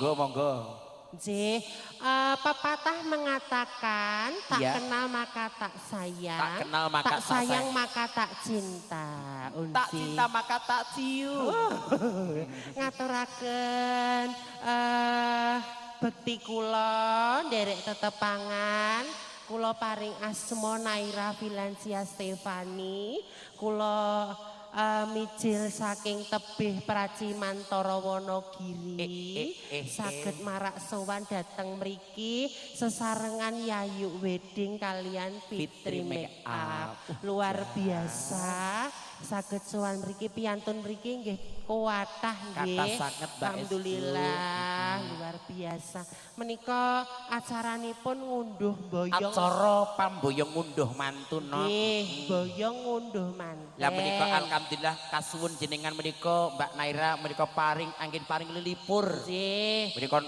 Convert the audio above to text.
Monggo, monggo. Nggih, pepatah mengatakan tak kenal maka tak sayang. Tak kenal maka tak sayang maka tak cinta. Tak cinta maka tak cium. Ngaturaken bekti kula nderek tetepangan. Kula paring asma Naira Vilancia Stefani. Kula mijil saking tebih Pracimantara Wonogiri saged marak sowan dhateng mriki sesarengan Yayu Wedding kalian Fitri Makeup luar biasa saged sowan mriki piyantun mriki nggih kuatah nggih alhamdulillah luar biasa menika acaranipun ngunduh boyong acara pamboyong ngunduh mantun nggih boyong ngunduh manten lah menika alhamdulillah kasuwun jenengan menika Mbak Naira menika paring angin paring lilipur nggih menika